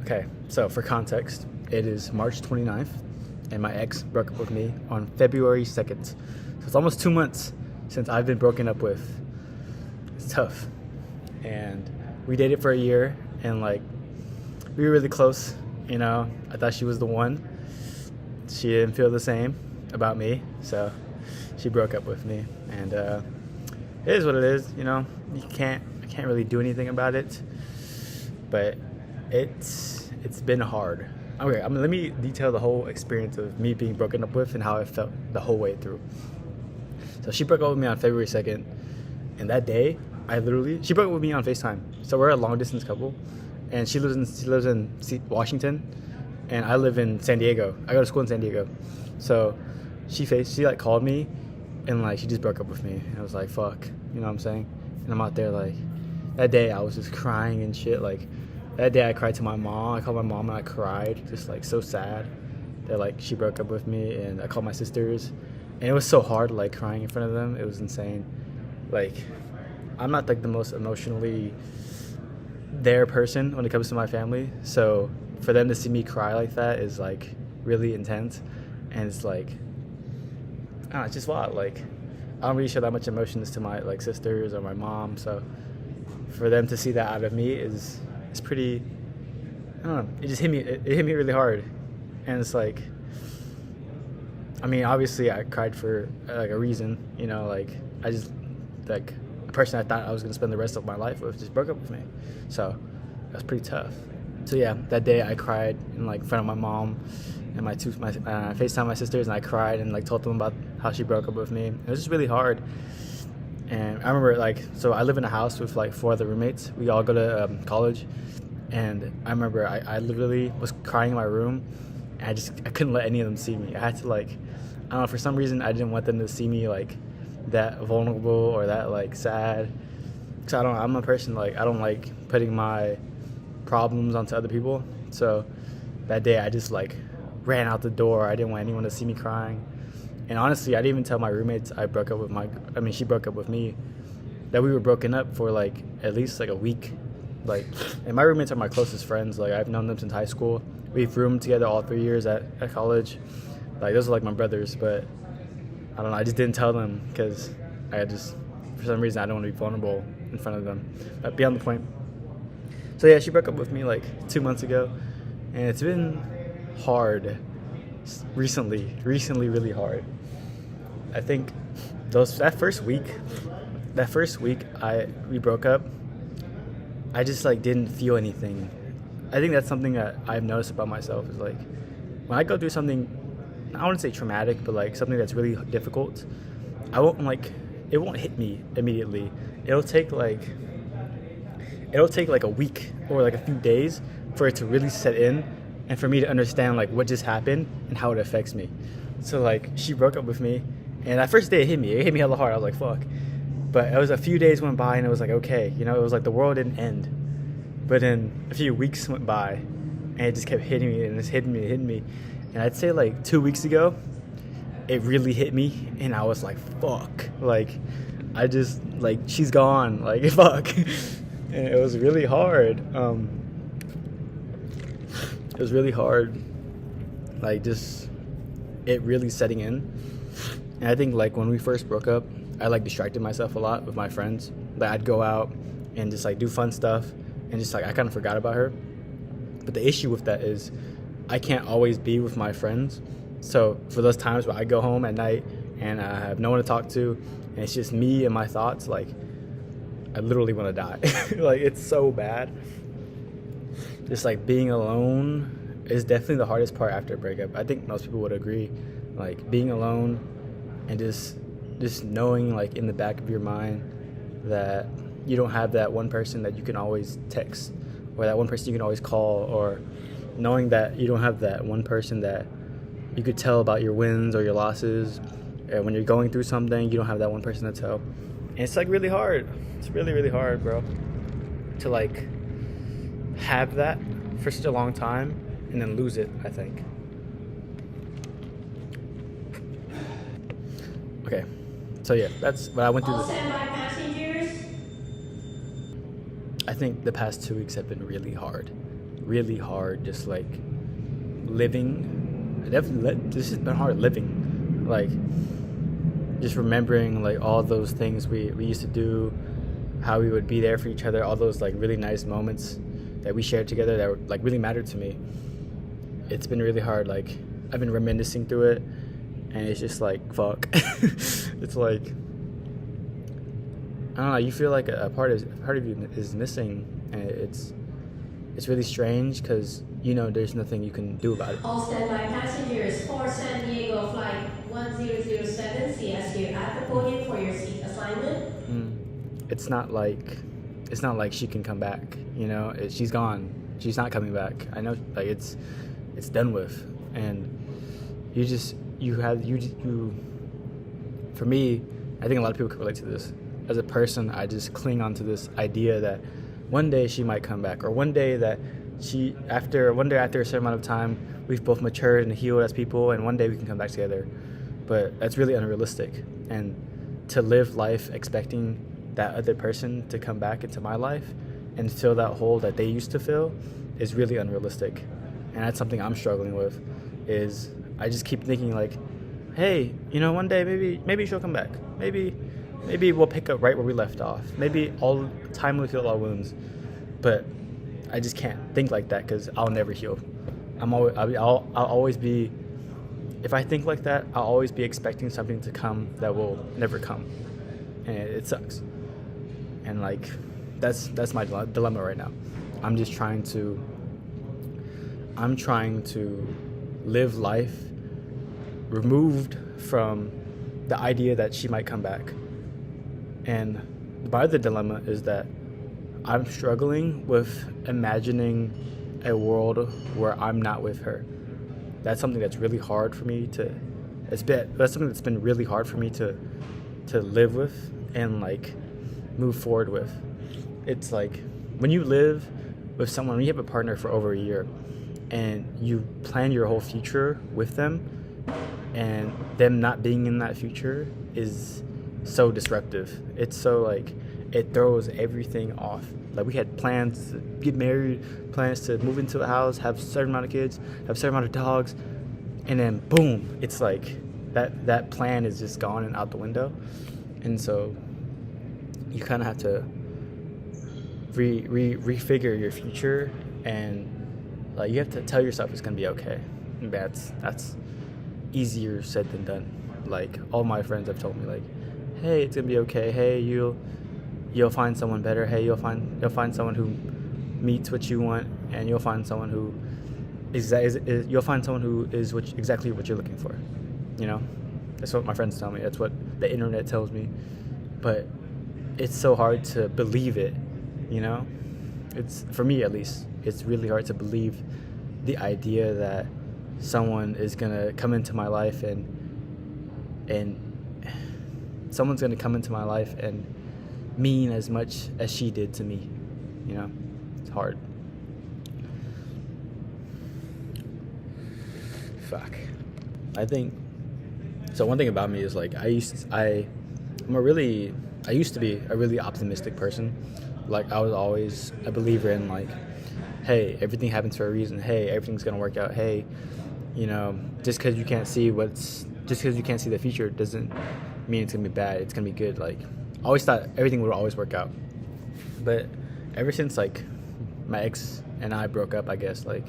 Okay, so for context, it is March 29th, and my ex broke up with me on February 2nd. So it's almost 2 months since I've been broken up with. It's tough. And we dated for a year, and like, we were really close, you know. I thought she was the one. She didn't feel the same about me, so she broke up with me. And it is what it is, you know. I can't really do anything about it, but it's been hard. Okay, let me detail the whole experience of me being broken up with and how I felt the whole way through. So she broke up with me on February 2nd, and that day, she broke up with me on FaceTime. So we're a long distance couple, and she lives in Washington, and I live in San Diego. I go to school in San Diego. So she like called me, and like she just broke up with me. And I was like, fuck, you know what I'm saying? And I'm out there like, that day I was just crying and shit. Like that day I cried to my mom. I called my mom and I cried, just like so sad that like she broke up with me. And I called my sisters, and it was so hard like crying in front of them. It was insane. Like, I'm not like the most emotionally there person when it comes to my family, so for them to see me cry like that is like really intense. And it's like, I don't know, it's just wild. Like, I don't really show that much emotions to my like sisters or my mom, so for them to see that out of me is pretty, I don't know, it just hit me. It hit me really hard. And it's like, I mean, obviously I cried for like a reason, you know. Like, I just, like, a person I thought I was going to spend the rest of my life with just broke up with me, so that's pretty tough. So yeah, that day I cried in like front of my mom and my FaceTime my sisters, and I cried and like told them about how she broke up with me. It was just really hard. And I remember, like, so I live in a house with like 4 other roommates. We all go to college, and I remember I literally was crying in my room, and I couldn't let any of them see me. I had to, like, I don't know, for some reason I didn't want them to see me like that vulnerable or that like sad. Cause I'm a person, like, I don't like putting my problems onto other people. So that day I just like ran out the door. I didn't want anyone to see me crying. And honestly, I didn't even tell my roommates she broke up with me, that we were broken up for like at least like a week. Like, and my roommates are my closest friends. Like, I've known them since high school. We've roomed together all 3 years at college. Like, those are like my brothers. But I don't know, I just didn't tell them because for some reason I don't want to be vulnerable in front of them. But beyond the point. So yeah, she broke up with me like 2 months ago, and it's been hard recently really hard. I think that first week we broke up, I just like didn't feel anything. I think that's something that I've noticed about myself, is like, when I go through something, I wouldn't say traumatic, but like something that's really difficult, it won't hit me immediately. It'll take like a week or like a few days for it to really set in, and for me to understand like what just happened and how it affects me. So like, she broke up with me, and that first day it hit me hella hard. I was like, fuck. But it was a few days went by, and it was like, okay, you know, it was like the world didn't end. But then a few weeks went by, and it just kept hitting me, and it's hitting me. And I'd say like 2 weeks ago, it really hit me, and I was like, fuck. Like, I just, like, she's gone. Like, fuck. And it was really hard. It was really hard, like, just it really setting in. And I think like when we first broke up, I like distracted myself a lot with my friends. Like, I'd go out and just like do fun stuff, and just like I kind of forgot about her. But the issue with that is I can't always be with my friends. So for those times where I go home at night and I have no one to talk to, and it's just me and my thoughts, like, I literally want to die. Like, it's so bad. Just like being alone is definitely the hardest part after a breakup. I think most people would agree. Like, being alone and just knowing like in the back of your mind that you don't have that one person that you can always text, or that one person you can always call, or knowing that you don't have that one person that you could tell about your wins or your losses. And when you're going through something, you don't have that one person to tell. And it's like really hard. It's really, really hard, bro, to like have that for such a long time and then lose it, I think. Okay, so yeah, that's what I went through. All standby passengers. I think the past 2 weeks have been really hard. really hard just like living. This has been hard living, like just remembering like all those things we used to do, how we would be there for each other, all those like really nice moments that we shared together that like really mattered to me. It's been really hard. Like I've been reminiscing through it, and it's just like fuck. It's like I don't know. You feel like a part of you is missing, and it's really strange because there's nothing you can do about it. All standby passengers for San Diego flight 1007, see us here at the podium for your seat assignment. It's not like she can come back. She's gone. She's not coming back. I know, like it's done with, and for me, I think a lot of people can relate to this. As a person, I just cling on to this idea that one day she might come back, or one day after a certain amount of time, we've both matured and healed as people, and one day we can come back together. But that's really unrealistic. And to live life expecting that other person to come back into my life and fill that hole that they used to fill is really unrealistic. And that's something I'm struggling with. Is I just keep thinking like, hey, one day maybe she'll come back. Maybe we'll pick up right where we left off. Maybe all time will heal our wounds. But I just can't think like that because I'll never heal. I'll always be. If I think like that, I'll always be expecting something to come that will never come, and it sucks. And like, that's my dilemma right now. I'm trying to live life removed from the idea that she might come back. And my other dilemma is that I'm struggling with imagining a world where I'm not with her. That's something that's really hard for me to. That's something that's been really hard for me to live with and like move forward with. It's like when you live with someone, when you have a partner for over a year, and you plan your whole future with them, and them not being in that future is so disruptive. It's so like it throws everything off. Like we had plans to get married, plans to move into a house, have a certain amount of kids, have a certain amount of dogs, and then boom, it's like that plan is just gone and out the window. And so you kind of have to refigure your future, and like you have to tell yourself it's gonna be okay. And that's easier said than done. Like all my friends have told me, like, hey, it's gonna be okay. Hey, you'll find someone better. Hey, you'll find someone who meets what you want, and you'll find someone who is exactly what you're looking for. That's what my friends tell me. That's what the internet tells me. But it's so hard to believe it. It's, for me at least, it's really hard to believe the idea that someone is gonna come into my life and someone's gonna come into my life and mean as much as she did to me. It's hard. Fuck. I think so. One thing about me is like I used to be a really optimistic person. Like I was always a believer in like, hey, everything happens for a reason. Hey, everything's gonna work out. Hey, just because you can't see the future doesn't mean it's gonna be bad. It's gonna be good. Like I always thought everything would always work out. But ever since like my ex and I broke up, I guess like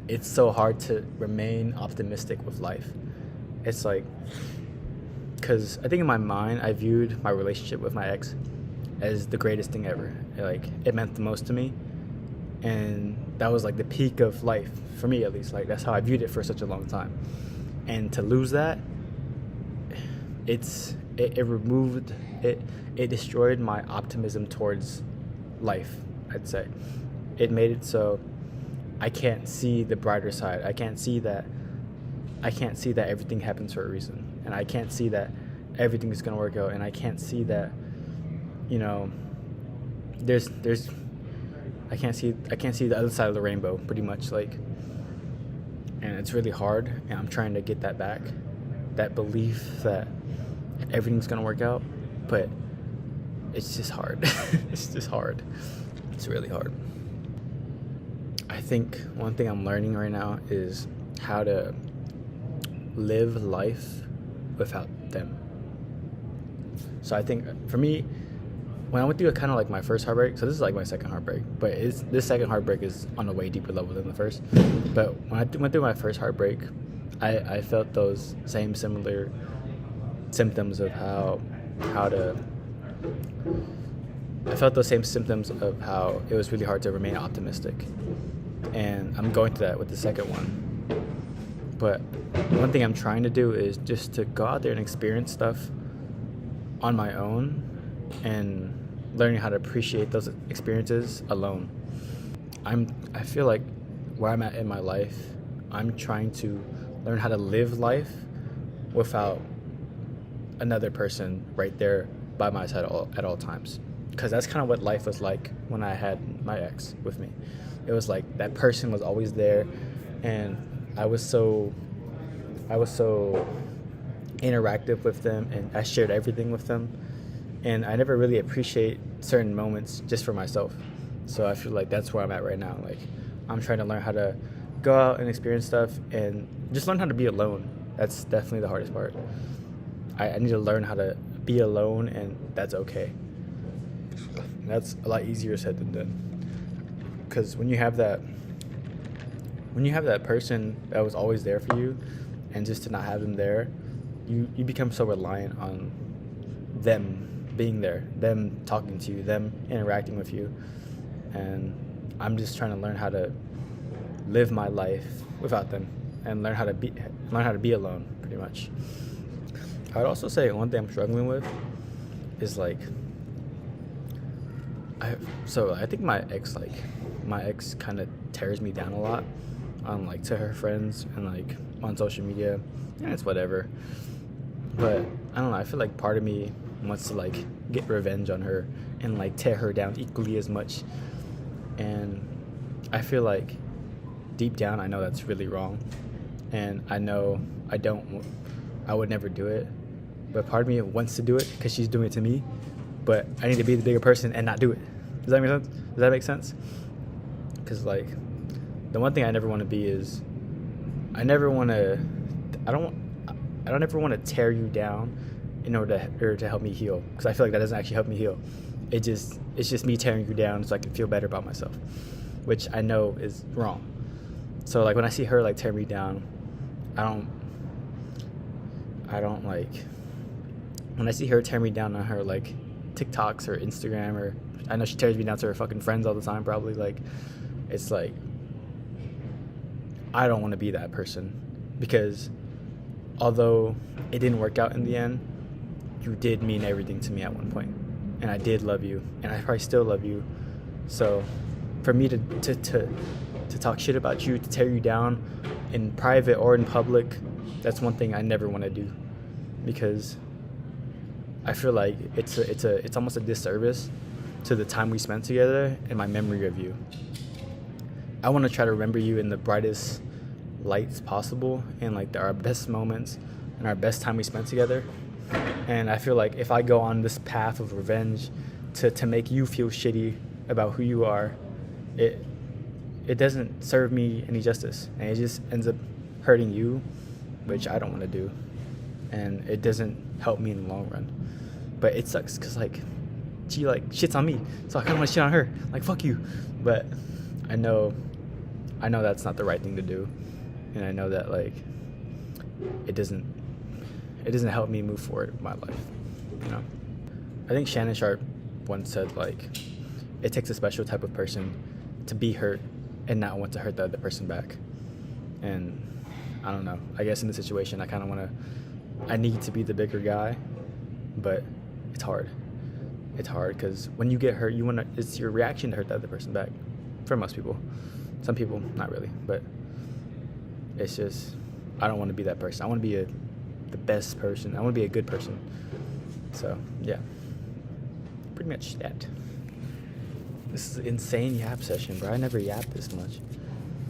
it's so hard to remain optimistic with life. It's like, because I think in my mind I viewed my relationship with my ex as the greatest thing ever. Like it meant the most to me, and that was like the peak of life for me, at least. Like that's how I viewed it for such a long time. And to lose that, it destroyed my optimism towards life, I'd say. It made it so I can't see the brighter side. I can't see that everything happens for a reason, and I can't see that everything is going to work out, and I can't see that I can't see the other side of the rainbow, pretty much, like. And it's really hard, and I'm trying to get that back, that belief that everything's gonna work out, but it's just hard. It's just hard. It's really hard. I think one thing I'm learning right now is how to live life without them. So I think for me, when I went through kind of like my first heartbreak, so this is like my second heartbreak, but this second heartbreak is on a way deeper level than the first. But when I went through my first heartbreak, I felt those same similar symptoms of how to. I felt those same symptoms of how it was really hard to remain optimistic, and I'm going through that with the second one. But one thing I'm trying to do is just to go out there and experience stuff on my own and learning how to appreciate those experiences alone. I feel like where I'm at in my life, I'm trying to learn how to live life without another person right there by my side at all times. Because that's kind of what life was like when I had my ex with me. It was like that person was always there, and I was so interactive with them, and I shared everything with them, and I never really appreciate certain moments just for myself. So I feel like that's where I'm at right now. Like, I'm trying to learn how to go out and experience stuff and just learn how to be alone. That's definitely the hardest part. I need to learn how to be alone, and that's okay. That's a lot easier said than done. Because when you have that person that was always there for you, and just to not have them there, you become so reliant on them being there, them talking to you, them interacting with you. And I'm just trying to learn how to live my life without them and learn how to be alone, pretty much. I would also say one thing I'm struggling with is like I think my ex kind of tears me down a lot on like to her friends and like on social media, and it's whatever. But I don't know, I feel like part of me wants to like get revenge on her and like tear her down equally as much. And I feel like deep down I know that's really wrong, and I know I would never do it, but part of me wants to do it because she's doing it to me, but I need to be the bigger person and not do it. Does that make sense? Does that make sense? Because like the one thing I never want to be is I don't ever want to tear you down in order to help me heal, because I feel like that doesn't actually help me heal. It's just me tearing you down so I can feel better about myself, which I know is wrong. So like when I see her like tear me down, I don't like when I see her tear me down on her like TikToks or Instagram, or I know she tears me down to her fucking friends all the time probably, like it's like I don't want to be that person, because although it didn't work out in the end, you did mean everything to me at one point, and I did love you, and I probably still love you. So for me to talk shit about you, to tear you down in private or in public, that's one thing I never want to do, because I feel like it's almost a disservice to the time we spent together and my memory of you. I want to try to remember you in the brightest lights possible, and like our best moments and our best time we spent together. And I feel like if I go on this path of revenge to make you feel shitty about who you are, it doesn't serve me any justice, and it just ends up hurting you, which I don't want to do, and it doesn't help me in the long run. But it sucks because like she like shits on me, so I kind of want to shit on her, like fuck you. But I know that's not the right thing to do, and I know that like it doesn't help me move forward in my life, you know. I think Shannon Sharp once said like it takes a special type of person to be hurt and not want to hurt the other person back. And I don't know, I guess in this situation I need to be the bigger guy, but it's hard because when you get hurt, it's your reaction to hurt the other person back. For most people, some people not really, but it's just I don't want to be that person. I want to be the best person. I want to be a good person. So yeah, pretty much that. This is an insane yap session, bro. I never yapped this much.